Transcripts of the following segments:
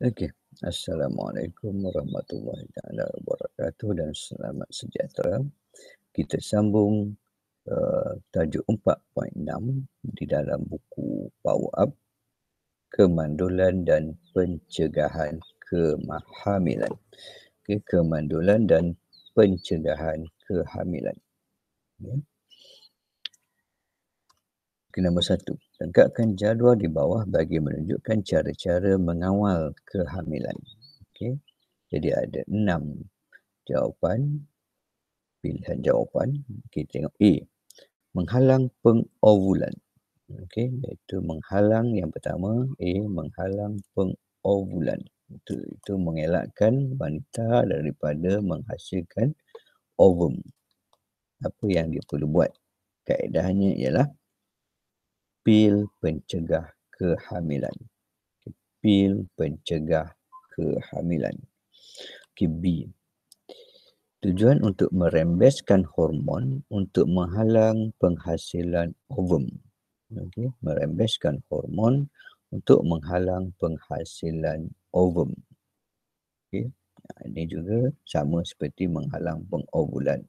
Okey. Assalamualaikum warahmatullahi taala wabarakatuh dan selamat sejahtera. Kita sambung tajuk 4.6 di dalam buku Power Up, Kemandulan dan Pencegahan Kehamilan. Okey, kemandulan dan pencegahan kehamilan. Ya. Okay, nombor 1. Lengkapkan jadual di bawah bagi menunjukkan cara-cara mengawal kehamilan. Okey. Jadi ada 6 jawapan, pilihan jawapan. Kita tengok A. Menghalang pengovulan. Okey, iaitu menghalang yang pertama, A, menghalang pengovulan. Itu mengelakkan wanita daripada menghasilkan ovum. Apa yang dia perlu buat? Kaedahnya ialah pil pencegah kehamilan. Pil pencegah kehamilan. Okay, B. Tujuan untuk merembeskan hormon untuk menghalang penghasilan ovum. Okey, merembeskan hormon untuk menghalang penghasilan ovum. Okey, ini juga sama seperti menghalang pengovulan.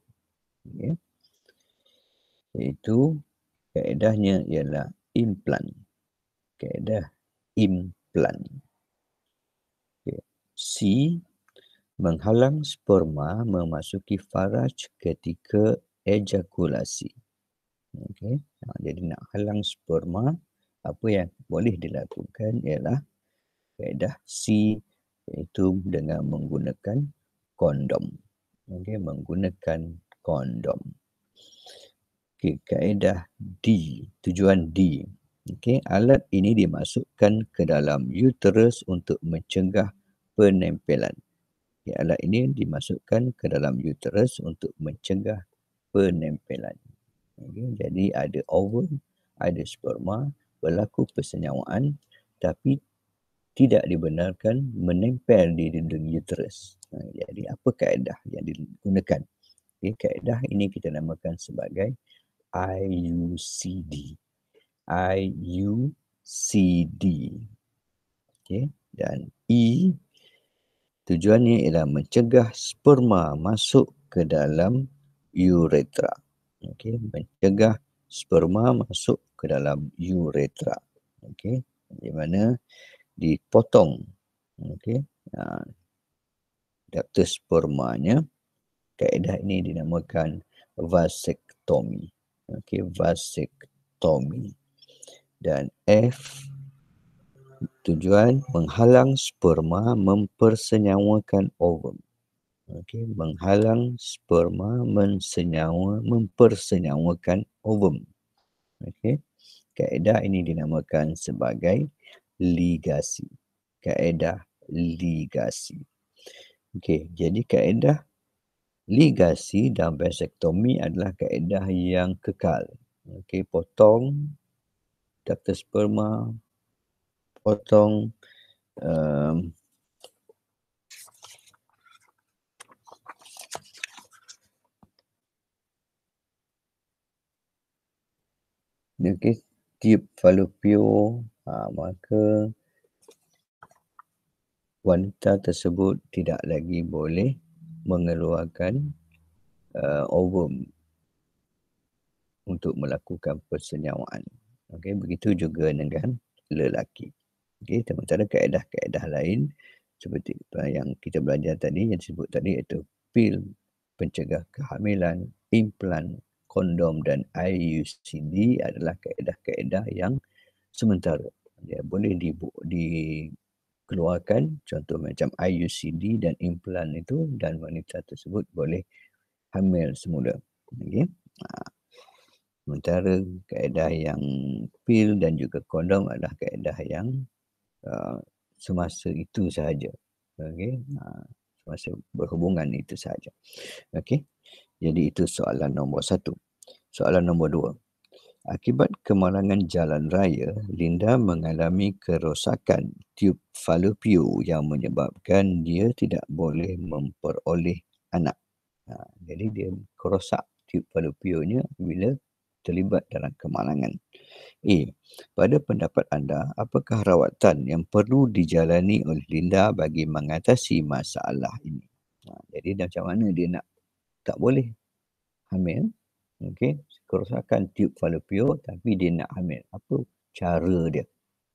Okey. Iaitu kaedahnya ialah implan. Kaedah implan. Okay. C. Menghalang sperma memasuki faraj ketika ejakulasi. Okey. Jadi nak halang sperma, apa yang boleh dilakukan ialah kaedah C, iaitu dengan menggunakan kondom. Okey, menggunakan kondom. Okey, kaedah D, tujuan D. Okey, alat ini dimasukkan ke dalam uterus untuk mencegah penempelan. Okay, alat ini dimasukkan ke dalam uterus untuk mencegah penempelan. Okay, jadi ada ovum, ada sperma, berlaku persenyawaan tapi tidak dibenarkan menempel di dinding uterus. Jadi apa kaedah yang digunakan? Okay, kaedah ini kita namakan sebagai IUCD. IUCD. Okay, dan E, tujuannya ialah mencegah sperma masuk ke dalam uretra. Okey, mencegah sperma masuk ke dalam uretra. Okey, di mana dipotong okey, ductus spermanya. Kaedah ini dinamakan vasektomi. Okey, vasektomi. Dan F, tujuan menghalang sperma mempersenyawakan ovum. Okey, menghalang sperma mempersenyawakan ovum. Okey, kaedah ini dinamakan sebagai ligasi. Kaedah ligasi. Okey, jadi kaedah ligasi dan vasektomi adalah kaedah yang kekal. Okey, potong ductus sperma, potong okey, tube fallopian, maka wanita tersebut tidak lagi boleh mengeluarkan ovum untuk melakukan persenyawaan. Okey, begitu juga dengan lelaki. Okey, sementara kaedah-kaedah lain seperti yang kita belajar tadi, yang disebut tadi, iaitu pil pencegah kehamilan, implan, kondom dan IUCD adalah kaedah-kaedah yang sementara. Dia boleh dikeluarkan, contoh macam IUCD dan implan itu, dan wanita tersebut boleh hamil semula. Okey. Sementara kaedah yang pil dan juga kondom adalah kaedah yang semasa itu sahaja. Okey. Semasa berhubungan itu sahaja. Okey. Jadi itu soalan nombor 1. Soalan nombor 2. Akibat kemalangan jalan raya, Linda mengalami kerosakan tube falopio yang menyebabkan dia tidak boleh memperoleh anak. Jadi dia kerosak tube falopionya bila terlibat dalam kemalangan. A. Pada pendapat anda, apakah rawatan yang perlu dijalani oleh Linda bagi mengatasi masalah ini? Jadi macam mana dia nak tak boleh hamil, okey, kerosakan tiub falopio tapi dia nak hamil. Apa cara dia?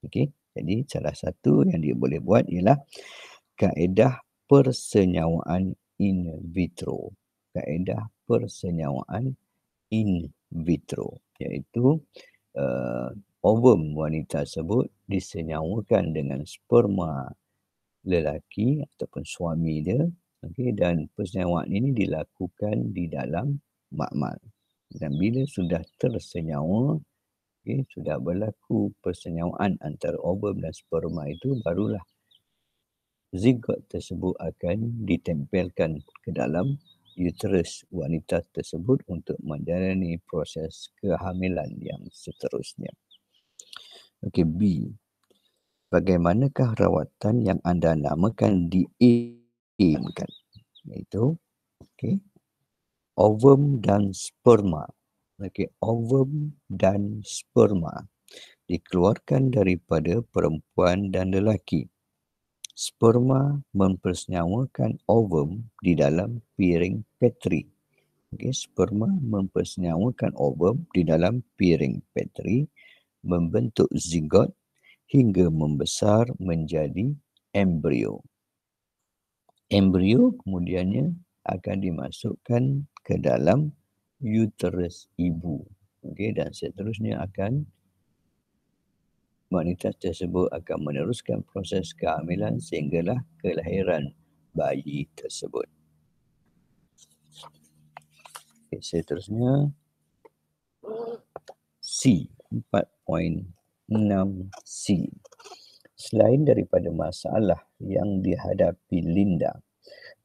Okey, jadi salah satu yang dia boleh buat ialah kaedah persenyawaan in vitro. Kaedah persenyawaan in vitro iaitu ovum wanita tersebut disenyawakan dengan sperma lelaki ataupun suami dia, okey, dan persenyawaan ini dilakukan di dalam makmal. Dan bila sudah tersenyawa, okey, sudah berlaku persenyawaan antara ovum dan sperma itu, barulah zigot tersebut akan ditempelkan ke dalam uterus wanita tersebut untuk menjalani proses kehamilan yang seterusnya. Okey, B. Bagaimanakah rawatan yang anda namakan diimkan? Iaitu, okey, ovum dan sperma. Okey, ovum dan sperma dikeluarkan daripada perempuan dan lelaki. Sperma mempersenyawakan ovum di dalam piring Petri. Okey, sperma mempersenyawakan ovum di dalam piring Petri, membentuk zigot hingga membesar menjadi embrio. Embrio kemudiannya akan dimasukkan ke dalam uterus ibu. Okey, dan seterusnya wanita tersebut akan meneruskan proses kehamilan sehinggalah kelahiran bayi tersebut. Okay, seterusnya C, 4.6C. Selain daripada masalah yang dihadapi Linda,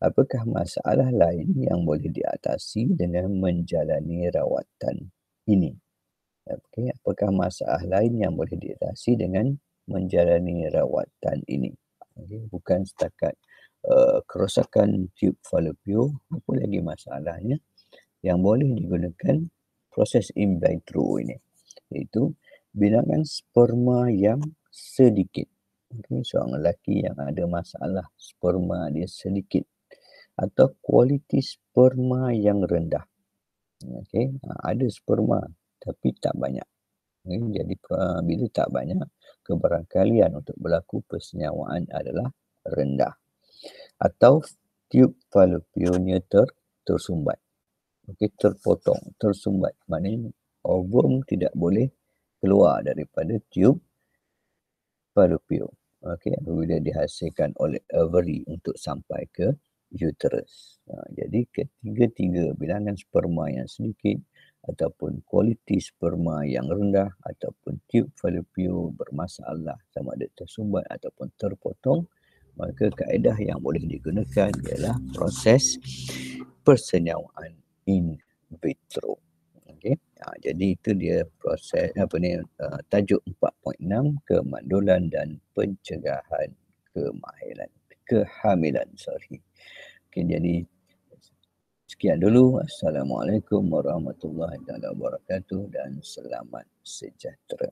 apakah masalah lain yang boleh diatasi dengan menjalani rawatan ini? Okay, apakah masalah lain yang boleh diatasi dengan menjalani rawatan ini? Okay, bukan setakat kerosakan tiub falopio, apa lagi masalahnya yang boleh digunakan proses in vitro ini, iaitu bilangan sperma yang sedikit. Okay, seorang lelaki yang ada masalah sperma dia sedikit atau kualiti sperma yang rendah. Okay, ada sperma tapi tak banyak. Okay, jadi bila tak banyak, kebarangkalian untuk berlaku persenyawaan adalah rendah. Atau tiub falopionya tersumbat. Okay, terpotong, tersumbat. Maknanya ovum tidak boleh keluar daripada tiub falopio. Okey, apabila dihasilkan oleh ovary untuk sampai ke uterus. Jadi ketiga-tiga bilangan sperma yang sedikit ataupun kualiti sperma yang rendah ataupun tiub falopio bermasalah sama ada tersumbat ataupun terpotong, maka kaedah yang boleh digunakan ialah proses persenyawaan in vitro. Okey. Jadi itu dia proses tajuk 4.6 kemandulan dan pencegahan kehamilan. Okey, jadi sekian dulu. Assalamualaikum warahmatullahi wabarakatuh dan selamat sejahtera.